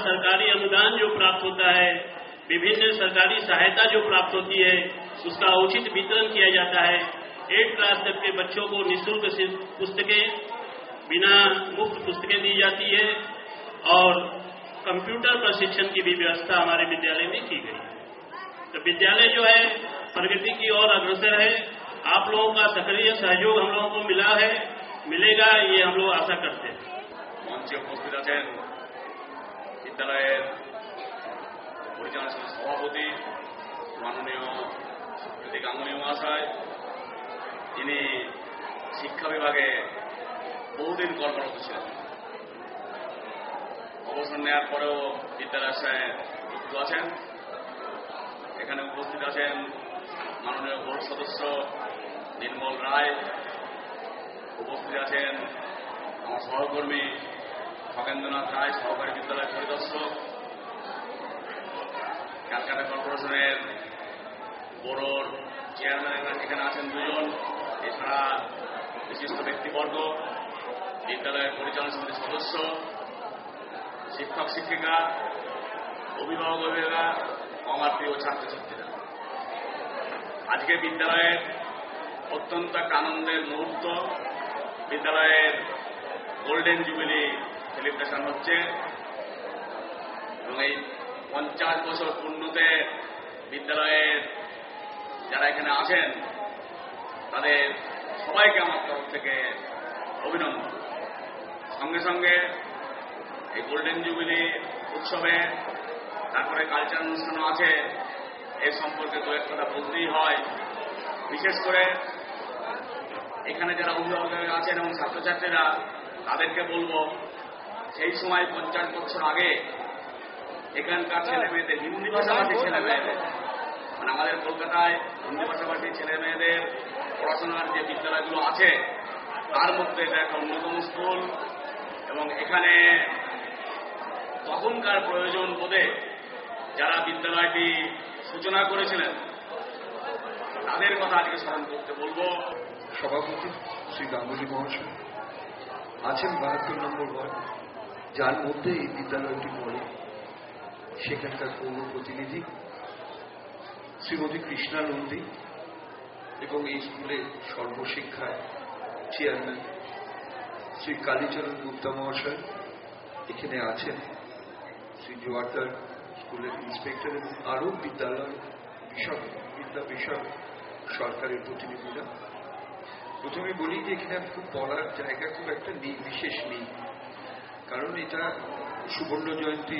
सरकारी अनुदान जो प्राप्त होता है, विभिन्न सरकारी सहायता जो प्राप्त होती है, उसका उचित वितरण किया जाता है। 8 क्लास तक के बच्चों को निःशुल्क पुस्तकें, बिना मुफ्त पुस्तकें दी जाती है और कंप्यूटर प्रशिक्षण की भी व्यवस्था हमारे विद्यालय में की गई है। तो विद्यालय जो है प्रगति की ओर अग्रसर है। आप लोगों का सक्रिय सहयोग हम लोगों को मिला है, मिलेगा, ये हम लोग आशा करते हैं। मंचे उपस्थित आছেন বিদ্যালয়ের পরিচালনা সমিতির সভাপতি মাননীয় প্রতীক গাঙ্গুলী মহাশয়, যিনি শিক্ষা বিভাগে বহুদিন কর্মরত ছিলেন। অবসর নেওয়ার পরেও বিদ্যালয়ের সাথে যুক্ত আছেন। এখানে উপস্থিত আছেন মাননীয় বোর্ড সদস্য নির্মল রায়, উপস্থিত আছেন আমার সহকর্মী খগেন্দ্রনাথ রায়, সহকারী বিদ্যালয় পরিদর্শক, ক্যালকাটা কর্পোরেশনের বোর্ডের চেয়ারম্যান এখানে আছেন 2 জন, এছাড়া বিশিষ্ট ব্যক্তিবর্গ, বিদ্যালয়ের পরিচালনা সমিতির সদস্য, শিক্ষক শিক্ষিকা, অভিভাবক অভিভাবিকা, আমার প্রিয় ছাত্রছাত্রীরা। আজকে বিদ্যালয়ের অত্যন্ত এক আনন্দের মুহূর্ত। বিদ্যালয়ের গোল্ডেন জুবিলি সেলিব্রেশন হচ্ছে এবং এই 50 বছর পূর্ণতে বিদ্যালয়ের যারা এখানে আছেন তাদের সবাইকে আমার তরফ থেকে অভিনন্দন। সঙ্গে সঙ্গে এই গোল্ডেন জুবিলি উৎসবে তারপরে কালচার অনুষ্ঠানও আছে, এর সম্পর্কে দু এক কথা বলতেই হয়। বিশেষ করে এখানে যারা অভিভাবক আছেন এবং ছাত্রছাত্রীরা, তাদেরকে বলবো সেই সময় 50 বছর আগে এখানকার ছেলে মেয়েদের, হিন্দি ভাষাভাষী ছেলে মেয়েদের, মানে আমাদের কলকাতায় হিন্দি ভাষাভাষী ছেলে মেয়েদের পড়াশোনার যে বিদ্যালয়গুলো আছে তার মধ্যে এটা একটা অন্যতম স্কুল এবং এখানে তখনকার প্রয়োজন বোধে যারা বিদ্যালয়টি সূচনা করেছিলেন তাদের কথা আজকে স্মরণ করতে বলবো। সভাপতি শ্রী গাঙ্গুলী মহাশয় আছেন 72 নম্বর ওয়ার্ড, যার মধ্যে এই বিদ্যালয়টি পড়ে। সেখানকার পৌর প্রতিনিধি শ্রীমতী কৃষ্ণা নন্দী এবং এই স্কুলের সর্বশিক্ষায় চেয়ারম্যান শ্রী কালীচরণ গুপ্তা মহাশয় এখানে আছেন, শ্রী জোয়ারদার স্কুলের ইন্সপেক্টর এবং আরও বিদ্যালয় বিদ্যা বিষয় সরকারের প্রতিনিধিরা। প্রথমে বলি যে এখানে খুব বলার জায়গা খুব একটা নেই, বিশেষ নেই, কারণ এটা সুবর্ণ জয়ন্তী